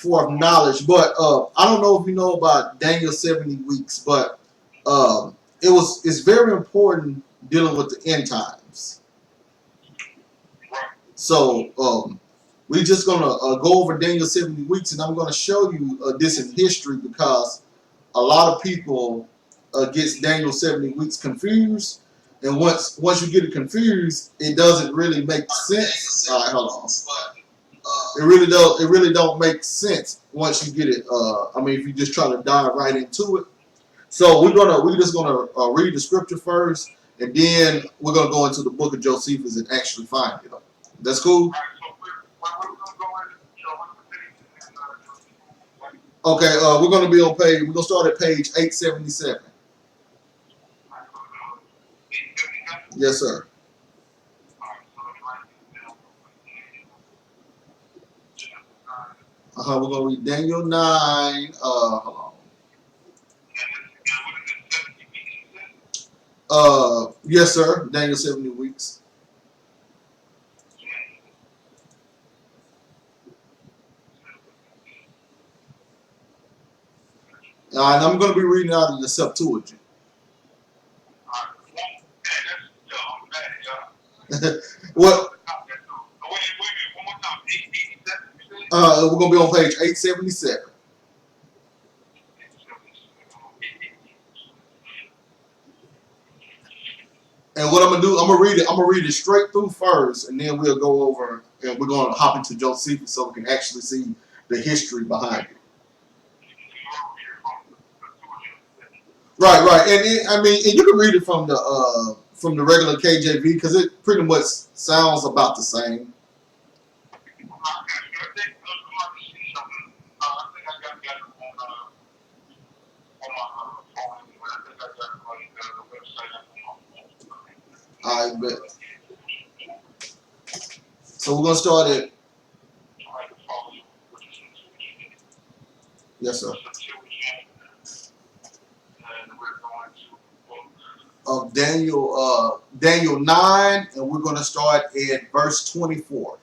forth knowledge. But I don't know if you know about Daniel 70 weeks, but it's very important dealing with the end times. So we're just gonna go over Daniel 70 weeks, and I'm gonna show you this in history because a lot of people gets Daniel 70 weeks confused, and once you get it confused, it doesn't really make sense. All right, hold on. It really don't make sense once you get it. I mean, if you just try to dive right into it. So we're just gonna read the scripture first, and then we're gonna go into the book of Josephus and actually find it. That's cool. Okay, we're gonna be on page. We're gonna start at page 877. Yes, sir. We're gonna read Daniel 9. Hold on. Yes, sir. Daniel 70 weeks. And I'm going to be reading out of the Septuagint. What? We're going to be on page 877. And what I'm gonna do, I'm gonna read it straight through first, and then we'll go over and we're gonna hop into Josephus so we can actually see the history behind it. Right, and you can read it from the regular KJV because it pretty much sounds about the same. I bet. So we're gonna start at. Yes, sir. Of Daniel 9, and we're gonna start at verse 24.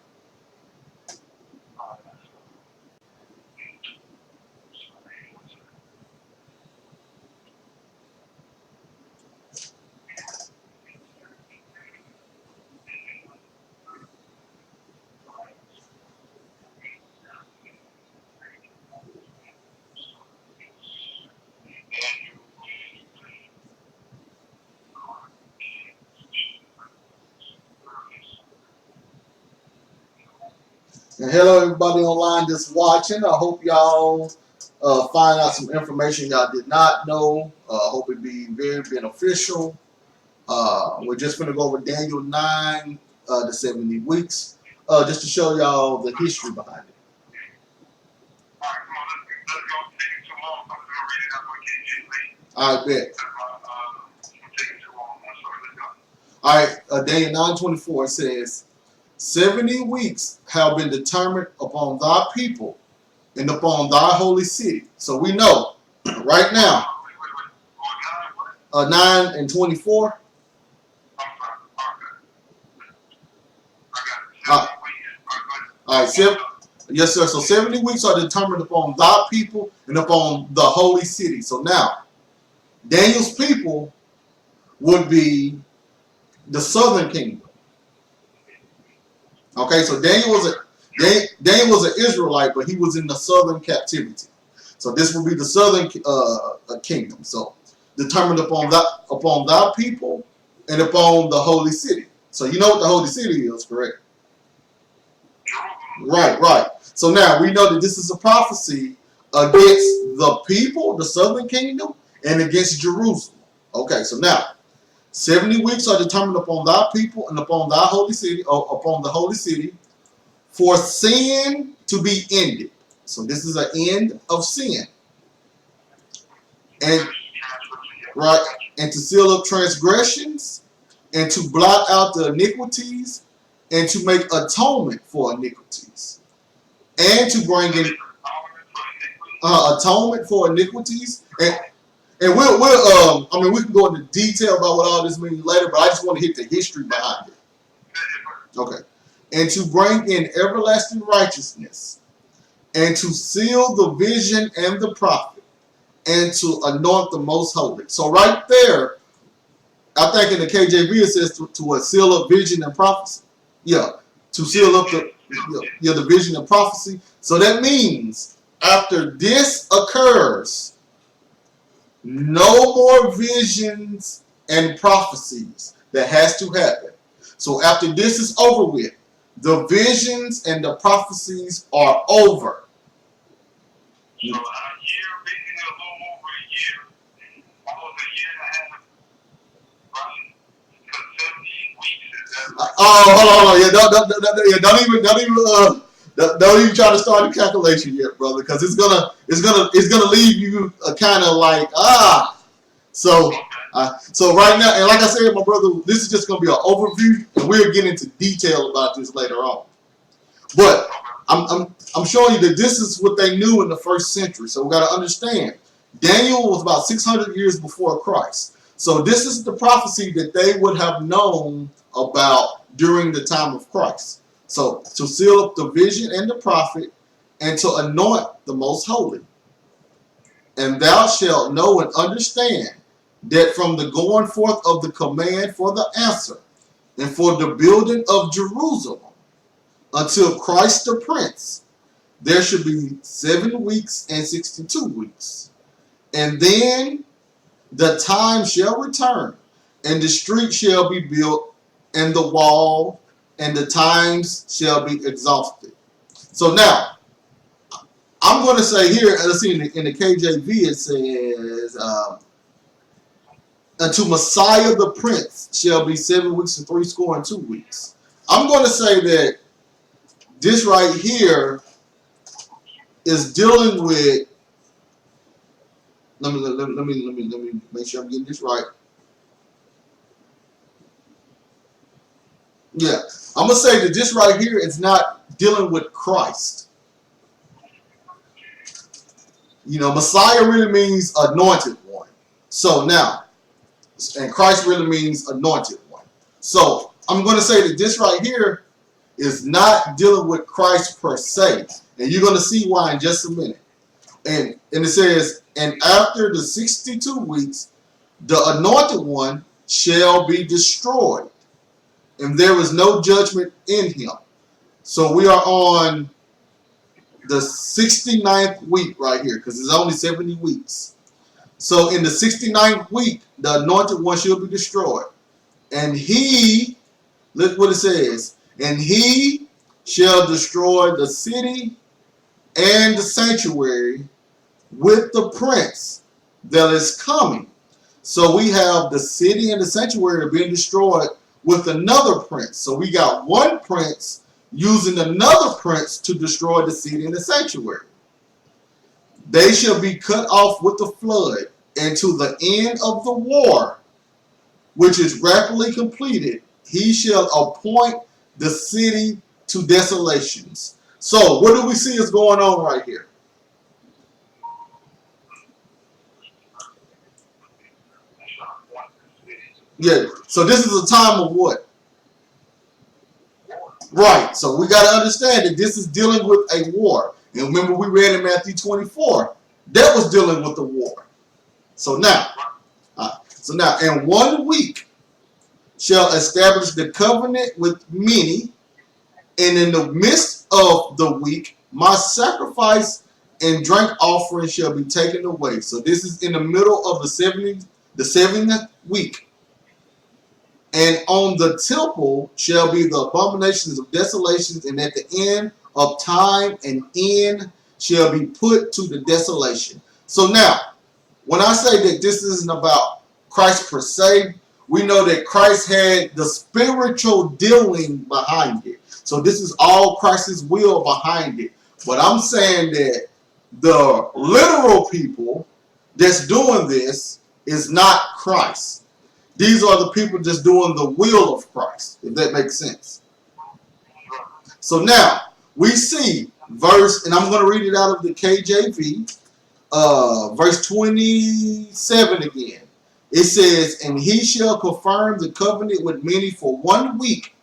And hello, everybody online that's watching. I hope y'all find out some information y'all did not know. I hope it be very beneficial. We're just going to go over Daniel 9, the 70 weeks, just to show y'all the history behind it. I bet. All right, Daniel 9:24 says, 70 weeks have been determined upon thy people and upon thy holy city. So we know right now, 9 and 24. All right, yes, sir. So 70 weeks are determined upon thy people and upon the holy city. So now, Daniel's people would be the southern kingdom. Okay, so Daniel was an Israelite, but he was in the southern captivity. So this will be the southern kingdom. So determined upon thy people and upon the holy city. So you know what the holy city is, correct? Right. So now we know that this is a prophecy against the people, the southern kingdom, and against Jerusalem. Okay, so now 70 weeks are determined upon thy people and upon thy holy city, or upon the holy city, for sin to be ended. So this is an end of sin. And to seal up transgressions, and to blot out the iniquities, and to make atonement for iniquities, and to bring in atonement for iniquities, and we can go into detail about what all this means later, but I just want to hit the history behind it. Okay. And to bring in everlasting righteousness, and to seal the vision and the prophet, and to anoint the most holy. So right there, I think in the KJV it says to seal up vision and prophecy. Yeah, to seal up the vision and prophecy. So that means after this occurs, no more visions and prophecies. That has to happen. So after this is over with, the visions and the prophecies are over. So a year, basically a little over a year, almost a year and a half, running for 17 weeks. Is that right? Hold on. Yeah, don't even try to start the calculation yet, brother, because it's gonna leave you kind of like So, so right now, and like I said, my brother, this is just gonna be an overview, and we'll get into detail about this later on. But I'm showing you that this is what they knew in the first century. So we got to understand, Daniel was about 600 years before Christ. So this is the prophecy that they would have known about during the time of Christ. So to seal up the vision and the prophet, and to anoint the most holy. And thou shalt know and understand that from the going forth of the command for the answer, and for the building of Jerusalem, until Christ the Prince, there should be 7 weeks and 62 weeks. And then the time shall return, and the street shall be built, and the wall, and the times shall be exhausted. So now, I'm going to say here, let's see, in the KJV it says, unto Messiah the Prince shall be 7 weeks and 62 weeks. I'm going to say that this right here is dealing with. Let me make sure I'm getting this right. Yeah, I'm gonna say that this right here is not dealing with Christ. You know, Messiah really means anointed one. So now, and Christ really means anointed one. So I'm gonna say that this right here is not dealing with Christ per se. And you're going to see why in just a minute. And it says, and after the 62 weeks, the anointed one shall be destroyed, and there is no judgment in him. So we are on the 69th week right here, because it's only 70 weeks. So in the 69th week, the anointed one shall be destroyed. And he, look what it says, and he shall destroy the city and the sanctuary with the prince that is coming. So we have the city and the sanctuary being destroyed with another prince. So we got one prince using another prince to destroy the city and the sanctuary. They shall be cut off with the flood, and to the end of the war, which is rapidly completed, he shall appoint the city to desolations. So what do we see is going on right here? Yeah, so this is a time of what? Right, so we got to understand that this is dealing with a war. And remember we read in Matthew 24, that was dealing with the war. So now, in 1 week shall establish the covenant with many, and in the midst of the week, my sacrifice and drink offering shall be taken away. So this is in the middle of the 70th week. And on the temple shall be the abominations of desolations, and at the end of time an end shall be put to the desolation. So now, when I say that this isn't about Christ per se, we know that Christ had the spiritual dealing behind it. So this is all Christ's will behind it. But I'm saying that the literal people that's doing this is not Christ. These are the people just doing the will of Christ, if that makes sense. So now, we see verse, and I'm going to read it out of the KJV, verse 27 again. It says, and he shall confirm the covenant with many for 1 week,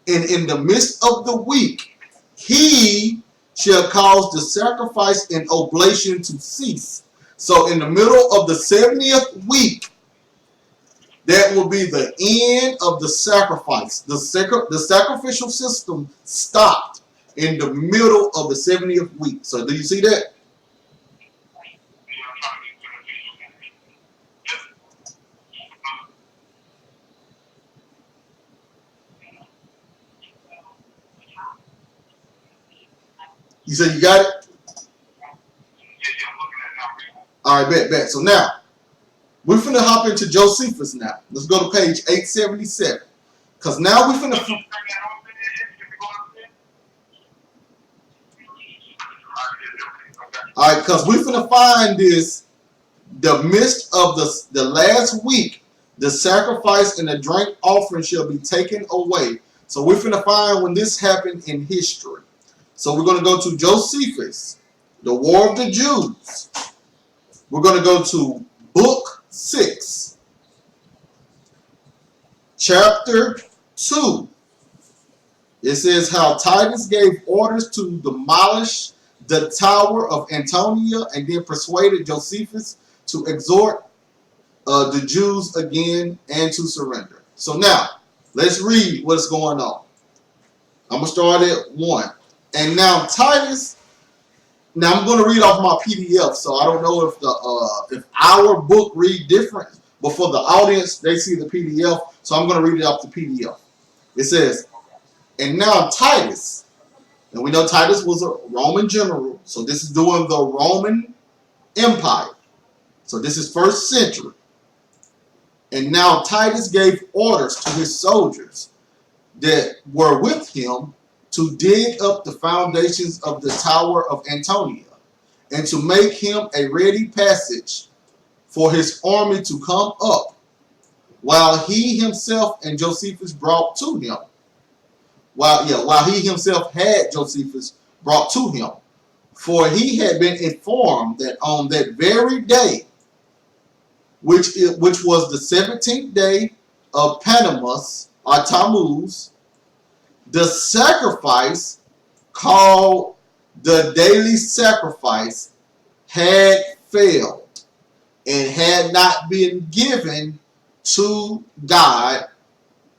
and in the midst of the week, he shall cause the sacrifice and oblation to cease. So in the middle of the 70th week, that will be the end of the sacrifice. The sacrificial system stopped in the middle of the 70th week. So do you see that? You said you got it? All right, bet. So now, we're finna hop into Josephus now. Let's go to page 877. Because now we're finna... All right, because we're finna find this, the midst of the last week, the sacrifice and the drink offering shall be taken away. So we're finna find when this happened in history. So we're going to go to Josephus, the War of the Jews. We're going to go to Book 6, Chapter 2. It says how Titus gave orders to demolish the tower of Antonia and then persuaded Josephus to exhort the Jews again and to surrender. So now, let's read what's going on. I'm going to start at 1. And now Titus, now I'm going to read off my PDF, so I don't know if our book read different, but for the audience, they see the PDF, so I'm going to read it off the PDF. It says, and now Titus, and we know Titus was a Roman general, so this is during the Roman Empire. So this is 1st century. And now Titus gave orders to his soldiers that were with him to dig up the foundations of the Tower of Antonia, and to make him a ready passage for his army to come up, while he himself and Josephus brought to him. While he himself had Josephus brought to him. For he had been informed that on that very day, which was the 17th day of Panamus, or Tammuz, the sacrifice called the daily sacrifice had failed and had not been given to God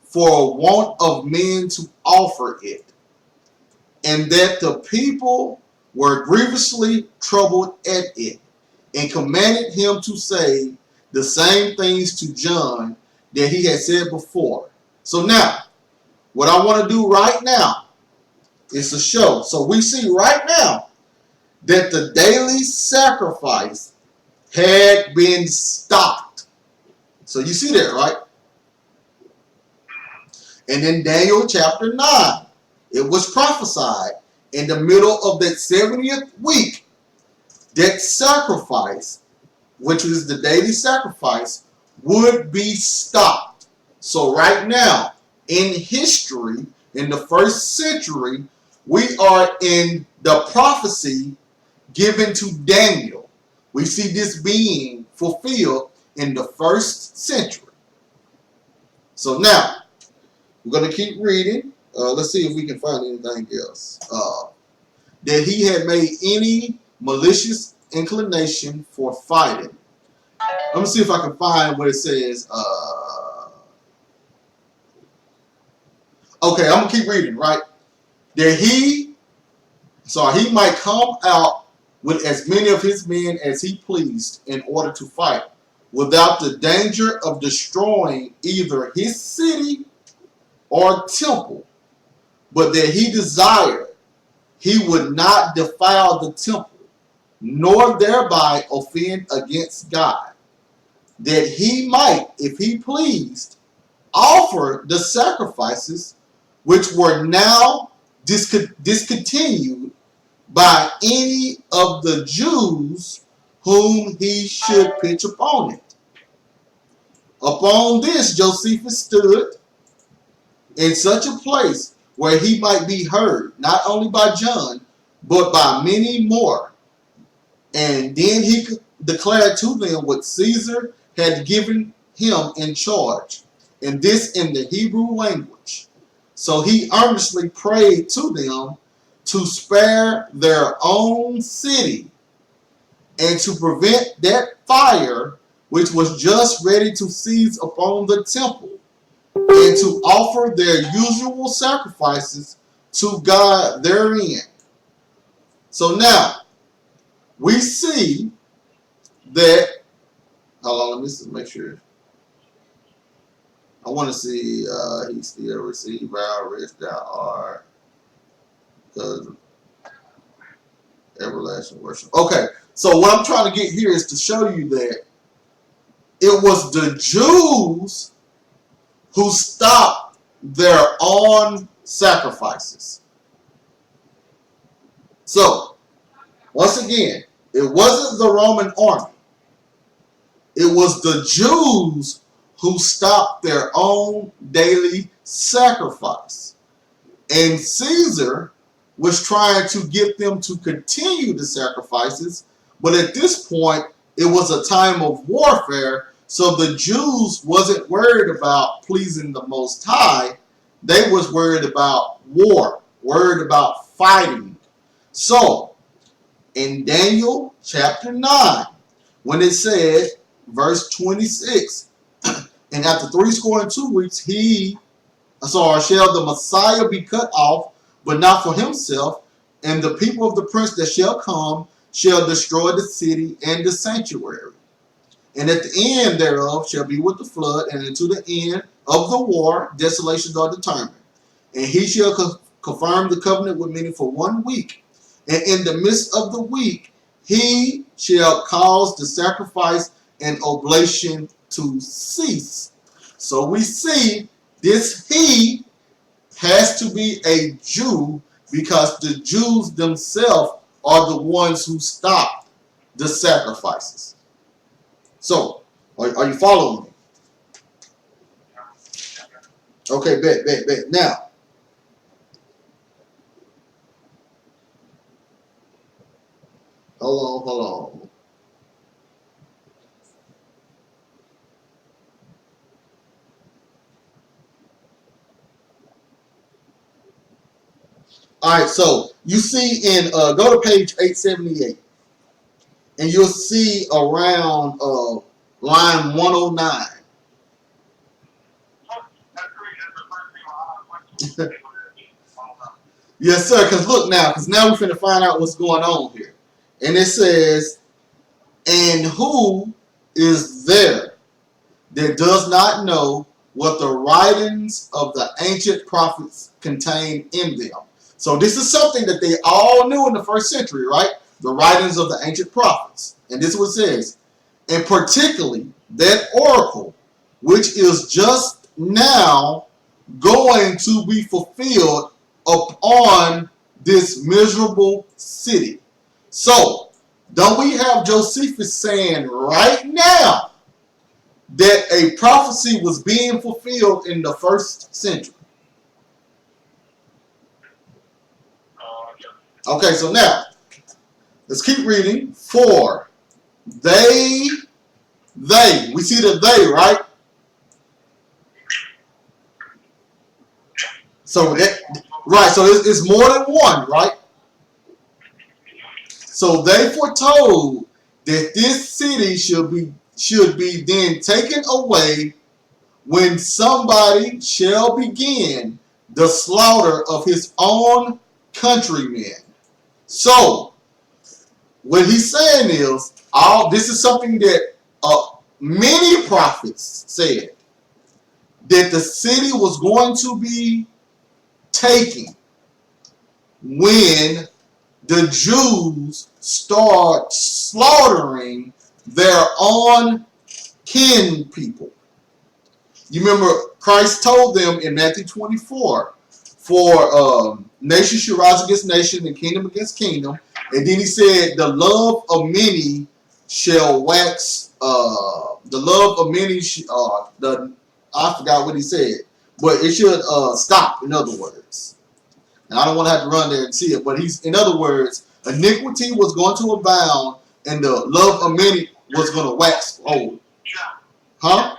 for want of men to offer it, and that the people were grievously troubled at it, and commanded him to say the same things to John that he had said before. So now, what I want to do right now is to show. So we see right now that the daily sacrifice had been stopped. So you see that, right? And in Daniel chapter 9, it was prophesied in the middle of that 70th week that sacrifice, which was the daily sacrifice, would be stopped. So right now, in history, in the 1st century, we are in the prophecy given to Daniel. We see this being fulfilled in the 1st century. So now, we're going to keep reading. Let's see if we can find anything else. That he had made any malicious inclination for fighting. Let me see if I can find what it says. Okay, I'm going to keep reading, right? That he might come out with as many of his men as he pleased in order to fight, without the danger of destroying either his city or temple, but that he desired he would not defile the temple, nor thereby offend against God, that he might, if he pleased, offer the sacrifices which were now discontinued by any of the Jews whom he should pitch upon it. Upon this Josephus stood in such a place where he might be heard, not only by John, but by many more. And then he declared to them what Caesar had given him in charge, and this in the Hebrew language. So he earnestly prayed to them to spare their own city and to prevent that fire which was just ready to seize upon the temple, and to offer their usual sacrifices to God therein. So now we see that. Hold on, let me just make sure. I want to see he still receive our rich thou art, because everlasting worship. Okay, so what I'm trying to get here is to show you that it was the Jews who stopped their own sacrifices. So, once again, it wasn't the Roman army. It was the Jews who stopped their own daily sacrifice. And Caesar was trying to get them to continue the sacrifices, but at this point, it was a time of warfare, so the Jews wasn't worried about pleasing the Most High. They was worried about war, worried about fighting. So, in Daniel chapter 9, when it said, verse 26, and after 62 weeks, shall the Messiah be cut off, but not for himself, and the people of the prince that shall come shall destroy the city and the sanctuary. And at the end thereof shall be with the flood, and unto the end of the war desolations are determined. And he shall confirm the covenant with many for 1 week. And in the midst of the week he shall cause the sacrifice and oblation to cease. So we see this he has to be a Jew, because the Jews themselves are the ones who stopped the sacrifices. So, are you following me? Okay, bet. Now, hold on. All right, so you see go to page 878, and you'll see around line 109. Yes, sir. Because now we're finna find out what's going on here, and it says, "And who is there that does not know what the writings of the ancient prophets contain in them?" So this is something that they all knew in the first century, right? The writings of the ancient prophets. And this is what it says. "And particularly that oracle, which is just now going to be fulfilled upon this miserable city." So, don't we have Josephus saying right now that a prophecy was being fulfilled in the first century? Okay, so now, let's keep reading. "For they, we see the they, right? So it's more than one, right? So they foretold that this city should be then taken away when somebody shall begin the slaughter of his own countrymen." So what he's saying is, this is something that many prophets said, that the city was going to be taken when the Jews start slaughtering their own kin people. You remember Christ told them in Matthew 24, for nation should rise against nation and kingdom against kingdom. And then he said, the love of many shall wax, I forgot what he said, but it should stop, in other words. And I don't want to have to run there and see it, but in other words, iniquity was going to abound and the love of many was going to wax old. Huh?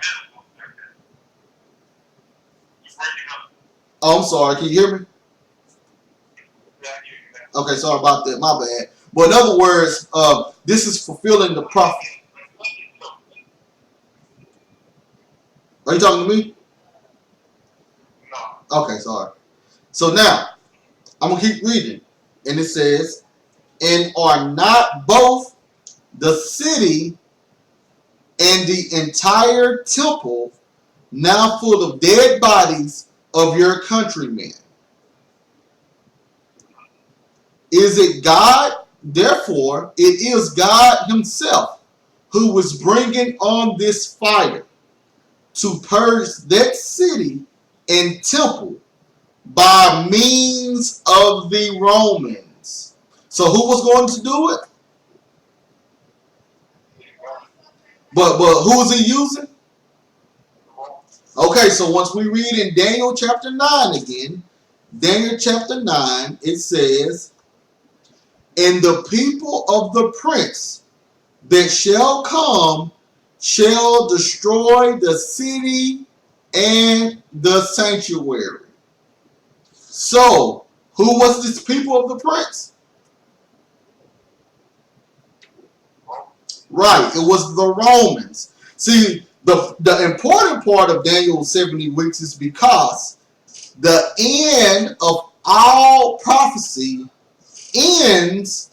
Oh, I'm sorry. Can you hear me? Okay, sorry about that. My bad. But in other words, this is fulfilling the prophet. Are you talking to me? No. Okay, sorry. So now I'm gonna keep reading, and it says, "And are not both the city and the entire temple now full of dead bodies of your countrymen? Is it God? Therefore, it is God Himself who was bringing on this fire to purge that city and temple by means of the Romans." So who was going to do it? But who was he using? Okay, so once we read in Daniel chapter 9 again, Daniel chapter 9, it says, "And the people of the prince that shall come shall destroy the city and the sanctuary." So, who was this people of the prince? Right, it was the Romans. See, the important part of Daniel's 70 weeks is because the end of all prophecy ends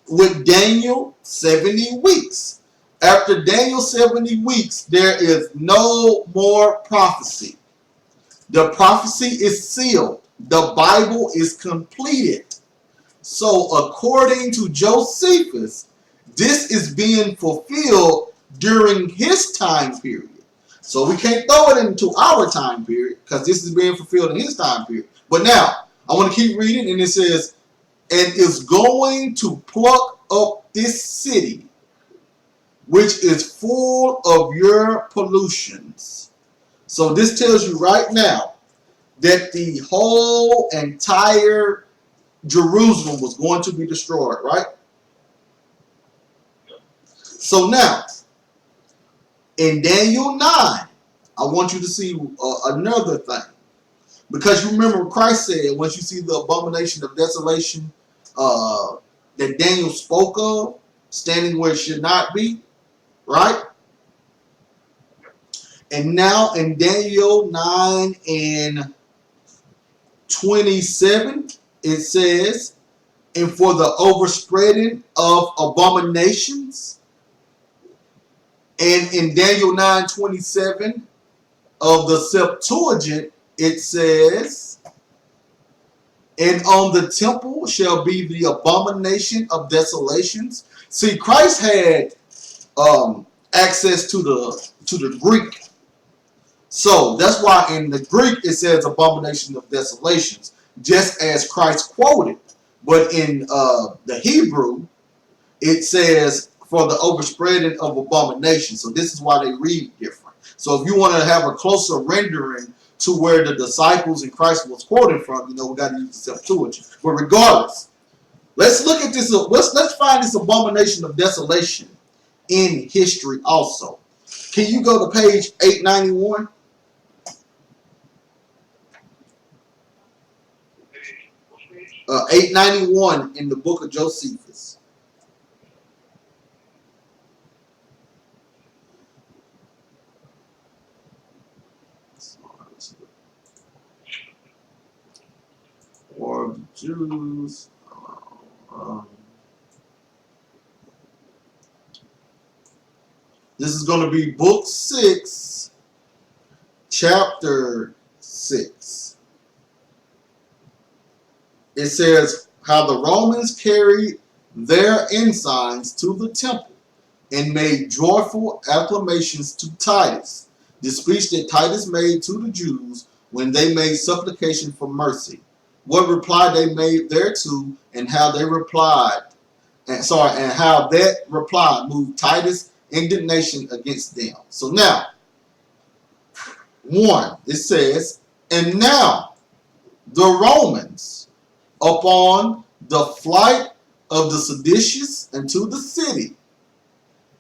with Daniel 70 weeks. After Daniel 70 weeks, there is no more prophecy. The prophecy is sealed. The Bible is completed. So according to Josephus, this is being fulfilled during his time period. So we can't throw it into our time period because this is being fulfilled in his time period. But now, I want to keep reading, and it says, "And is going to pluck up this city, which is full of your pollutions." So this tells you right now that the whole entire Jerusalem was going to be destroyed, right? So now, in Daniel 9, I want you to see another thing. Because you remember Christ said, once you see the abomination of desolation that Daniel spoke of, standing where it should not be, right? And now in Daniel 9 and 27, it says, "And for the overspreading of abominations." And in Daniel 9:27 of the Septuagint, it says, "And on the temple shall be the abomination of desolations." See, Christ had access to the Greek. So that's why in the Greek it says abomination of desolations, just as Christ quoted. But in the Hebrew, it says for the overspreading of abomination. So this is why they read different. So if you want to have a closer rendering to where the disciples and Christ was quoting from, we got to use the Septuagint. But regardless, let's look at this. Let's find this abomination of desolation in history also. Can you go to page 891? 891 in the book of Josephus. War of the Jews. This is going to be book 6, chapter 6. It says how the Romans carried their ensigns to the temple and made joyful acclamations to Titus, the speech that Titus made to the Jews when they made supplication for mercy. What reply they made thereto, and how they replied, and how that reply moved Titus' indignation against them. So now, 1, it says, "And now the Romans, upon the flight of the seditious into the city,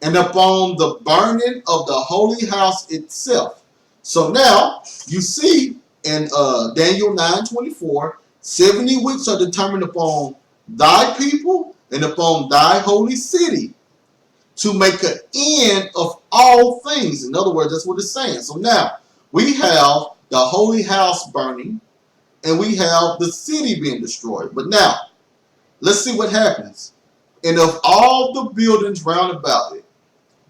and upon the burning of the holy house itself." So now you see in Daniel 9:24, 70 weeks are determined upon thy people and upon thy holy city to make an end of all things. In other words, that's what it's saying. So now we have the holy house burning and we have the city being destroyed. But now let's see what happens. And of all the buildings round about it,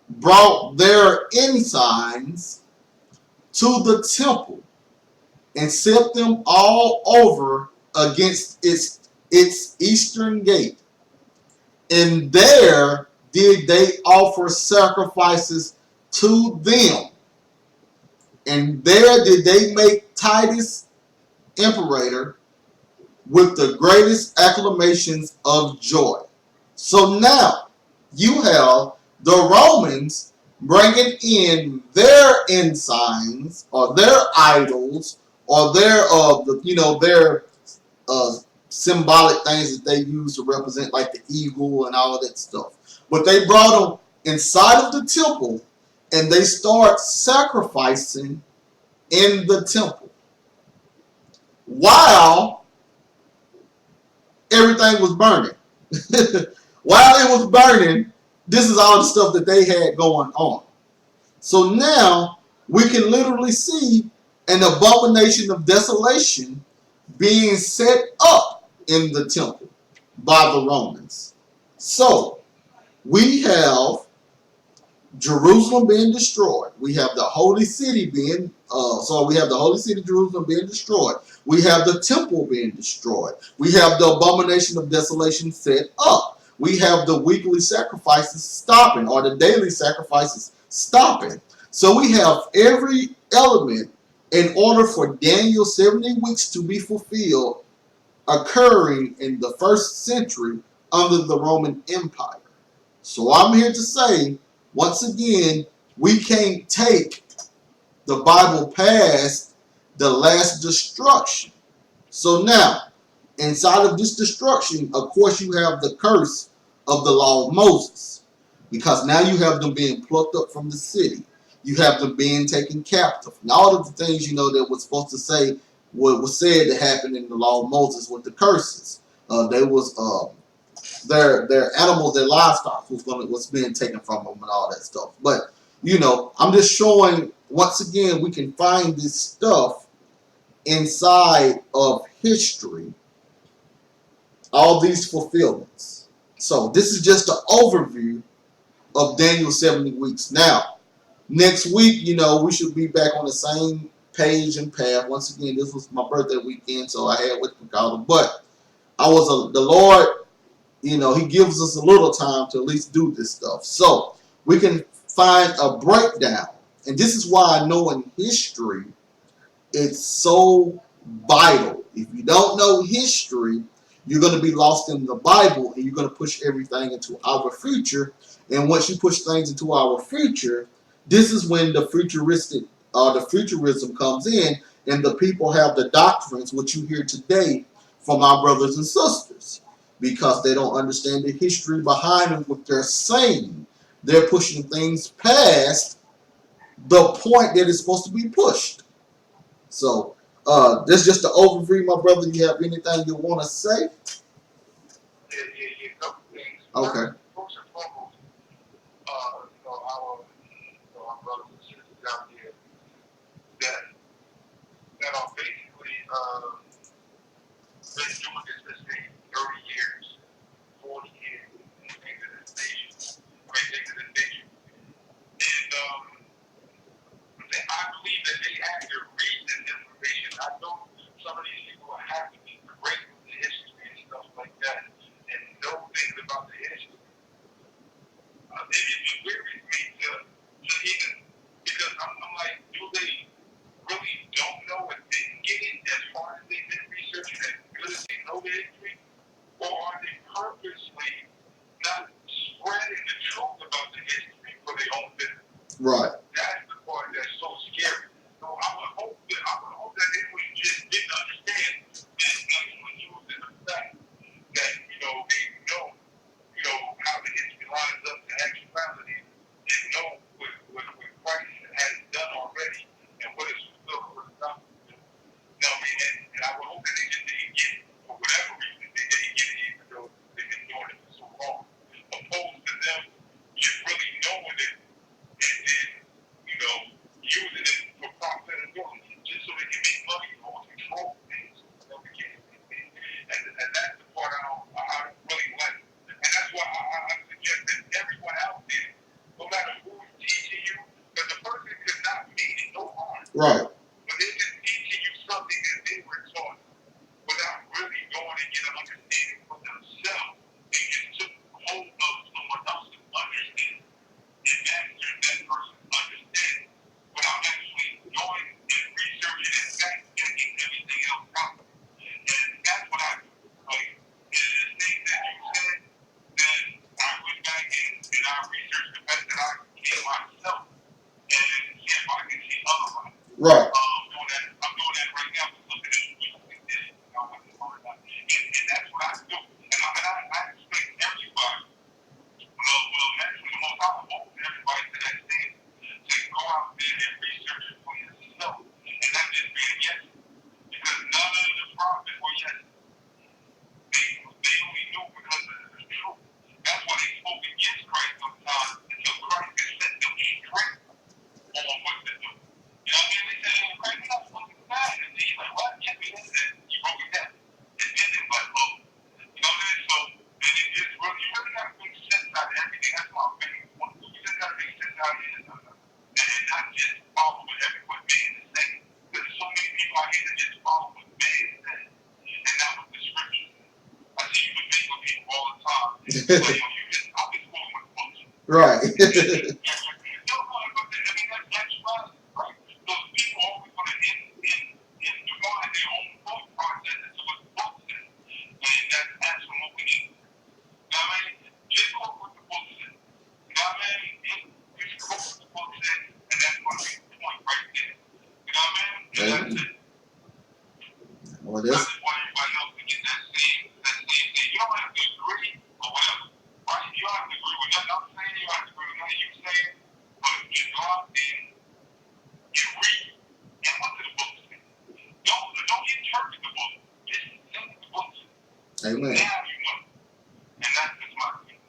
brought their ensigns to the temple and set them all over against its eastern gate. And there did they offer sacrifices to them. And there did they make Titus imperator with the greatest acclamations of joy. So now you have the Romans bringing in their ensigns or their idols or their their uh, symbolic things that they use to represent like the eagle and all of that stuff. But they brought them inside of the temple and they start sacrificing in the temple while everything was burning. While it was burning, this is all the stuff that they had going on. So now we can literally see an abomination of desolation being set up in the temple by the Romans. So we have Jerusalem being destroyed. We have the holy city being we have the holy city Jerusalem being destroyed. We have the temple being destroyed. We have the abomination of desolation set up. We have the weekly sacrifices stopping or the daily sacrifices stopping. So we have every element in order for Daniel's 70 weeks to be fulfilled occurring in the first century under the Roman Empire. So I'm here to say, once again, we can't take the Bible past the last destruction. So now, inside of this destruction, of course, you have the curse of the law of Moses. Because now you have them being plucked up from the city. You have them being taken captive. And all of the things, that was supposed to say, what was said to happen in the law of Moses with the curses. There was their animals, their livestock was being taken from them and all that stuff. But I'm just showing once again we can find this stuff inside of history, all these fulfillments. So this is just an overview of Daniel's 70 weeks. Now, next week, we should be back on the same page and path. Once again, this was my birthday weekend, so I had with Ricardo. But the Lord, he gives us a little time to at least do this stuff. So we can find a breakdown. And this is why I know in history, it's so vital. If you don't know history, you're going to be lost in the Bible and you're going to push everything into our future. And once you push things into our future, this is when the futurism comes in and the people have the doctrines which you hear today from our brothers and sisters because they don't understand the history behind what they're saying. They're pushing things past the point that is supposed to be pushed. So that's just an overview, my brother. You have anything you want to say? Yeah, couple things. Okay. First and foremost, our brothers and sisters out there that are basically been doing this for 30 years, 40 years, and things of this nation. And I believe that they have to read this information. I know some of these people have to be great with the history and stuff like that and know things about the history. It wearies me to even, because I'm like, do they really don't know and didn't get it as far as they've been researching as good as they know the history? Or are they purposely not spreading the truth about the history for their own business? Right. That's the part that's so scary. So I would hope that they would just didn't understand this like when you was in the fact that they know how the history lines up to actuality and know what Christ has done already and what is fulfilled, what is not fulfilled. And I would hope that they just didn't get it for whatever reason they didn't get it, even though Right. But they're just teaching you something that they were taught without really going and get an understanding for themselves. They just took hold of someone else's understanding and mastered that person's understanding without actually going and researching and fact checking everything else out. And that's what I do. Like, the thing that you said, then I went back and I researched the best that I can myself and see if I can see otherwise. Right. I'm doing that right now. Looking at what we did, and that's what I do. And I expect everybody, well, actually, the most I hope everybody to that stand to go out there and research it for yourself. And not just being yes, because none of the prophets were yes. They only knew because of the truth. That's why they spoke against Christ sometimes until Christ could set them straight on what to do. You know what I mean? They said, Christ, you're not supposed to do that. And he's like, what? Yeah, we did that. You broke it down. And then they like, oh. You know what I mean? So, and it's really, you really got to make sense out of everything. That's my favorite point. You just got to make sense out of it. And not just follow what everyone man is saying. Because there's so many people out here that just follow what man is saying. And not what the scripture says. I see you debate with people all the time. Like, yo, you just, I'll be fooling with books. Right. Well, I that's just want everybody else to get that same thing. You don't have to agree or whatever. Right? You don't have to agree with nothing I'm saying. You don't have to agree with nothing you're saying. But just go out there and read and look at the books. Don't interpret the book. Just sing the books. amen. Now you know. And that's just my thing.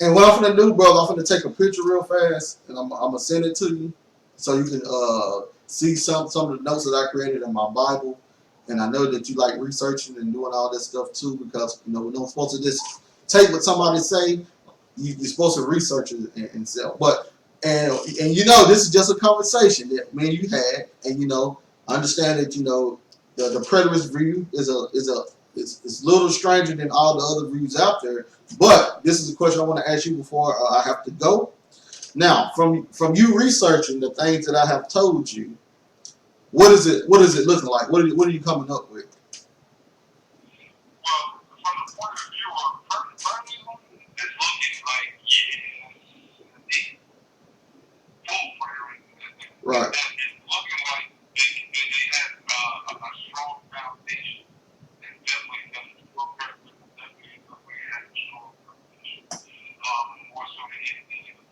And what I'm gonna do, brother, I'm gonna take a picture real fast, and I'm gonna send it to you, so you can see some of the notes that I created in my Bible. And I know that you like researching and doing all this stuff too, because we're not supposed to just take what somebody say. You're supposed to research it and sell. But and this is just a conversation that me and you had, and I understand that the preterist view is a little stranger than all the other views out there. But this is a question I want to ask you before I have to go. Now, from you researching the things that I have told you, what is it looking like? What are you coming up with? Well, from the point of view of Ferguson, it's looking like, full prayer. Right. It's looking like they have a strong foundation. And definitely, more definitely have a strong foundation. More so than anything else.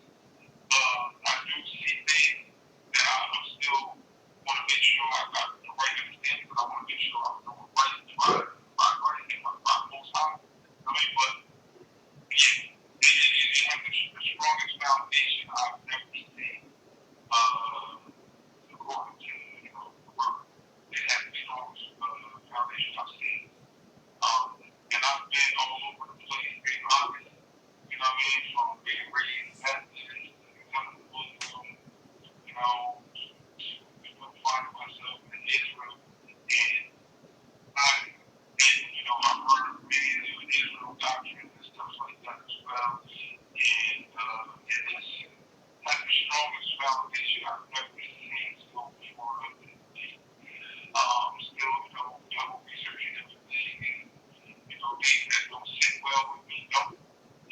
I do see things that I'm still want to make sure I got the right understanding, but I want to make sure I'm doing right and my most high. I mean, but they have the strongest foundation I've ever seen. According to the work, they have the strongest foundation I've seen. And I've been all over the place, being honest. You know what I mean? From being raised Baptist, coming to Muslim, finding myself in Israel, and I've heard many of the Israel doctrines and stuff like that as well, and this has the strongest foundation I've ever seen still before I've been still, double researching everything, and things that don't sit well with me don't.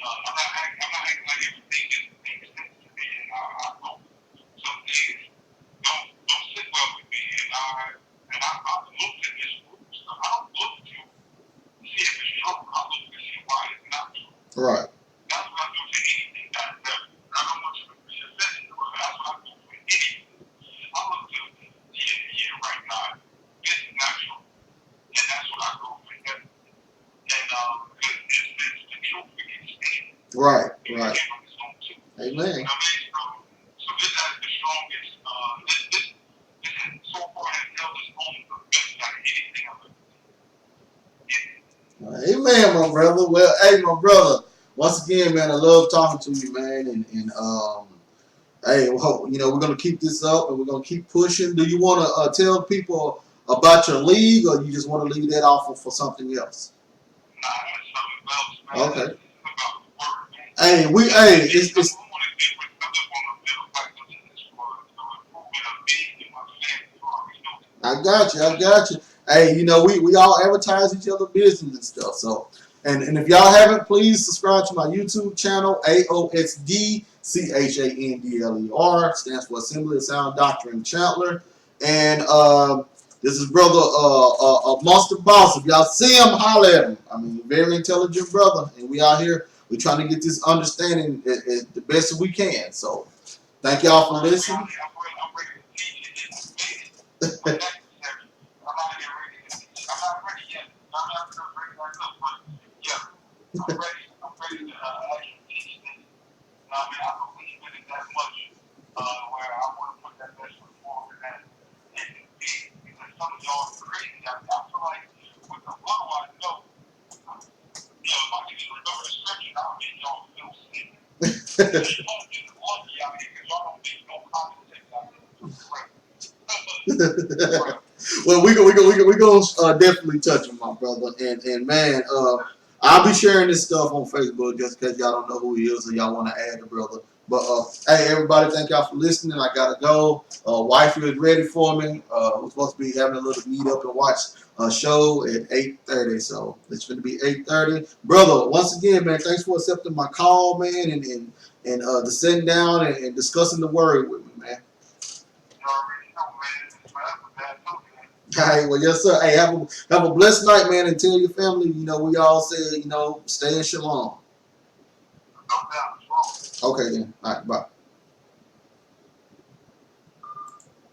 I'm not acting like everything just makes sense to me, and I hope some things don't sit well with me, and I've looked at this group stuff. I don't look to see if it's true. I look to see why it's not true. Right. That's what I do for anything. I don't want you to be offended, but that's what I do for anything. I look to, right now, this is not true, and that's what I go for. And because it's the truth we can stand. Right. Right. Amen. So this has the strongest. This so far has held us home the best out of anything I've ever seen. Amen, my brother. Well, hey, my brother. Once again, man, I love talking to you, man, and Hey, well, we're gonna keep this up and we're gonna keep pushing. Do you want to tell people about your league, or you just want to leave that off for something else? Nah, that's something else, man. Okay. It's about the work, man. It's. I'm on a different level on the middle back to this world. So improving a big in my family, you already know that. I got you. Hey, we all advertise each other business and stuff. So, and if y'all haven't, please subscribe to my YouTube channel, AOSD Chandler, stands for Assembly of Sound Doctrine Chandler. And this is brother Monster Boss. If y'all see him, holler at him. I mean, very intelligent brother, and we out here. We're trying to get this understanding the best that we can. So, thank y'all for listening. I'm ready to teach it. It's big. I'm out here ready to teach. I'm not ready yet. I'm not ready right now, but yeah, I'm ready. I'm ready to actually teach this. I mean, I believe in it that much where I want to put that best foot forward and it can be because some of y'all are crazy. I feel like with the little I know, if I can just remember the scripture, I'll make y'all feel sick. You won't get lucky out here because y'all don't make no common sense out here. Well, we gonna definitely touch him, my brother, and man, I'll be sharing this stuff on Facebook just because y'all don't know who he is or y'all want to add the brother. But hey, everybody, thank y'all for listening. I gotta go. Wifey is ready for me. We're supposed to be having a little meet up and watch a show at 8:30, so it's gonna be 8:30. Brother, once again, man, thanks for accepting my call, man, and the sitting down and discussing the word with me, man. Hey, well, yes, sir. Hey, have a blessed night, man, and tell your family, we all say, stay in shalom. Okay, then. All right, bye.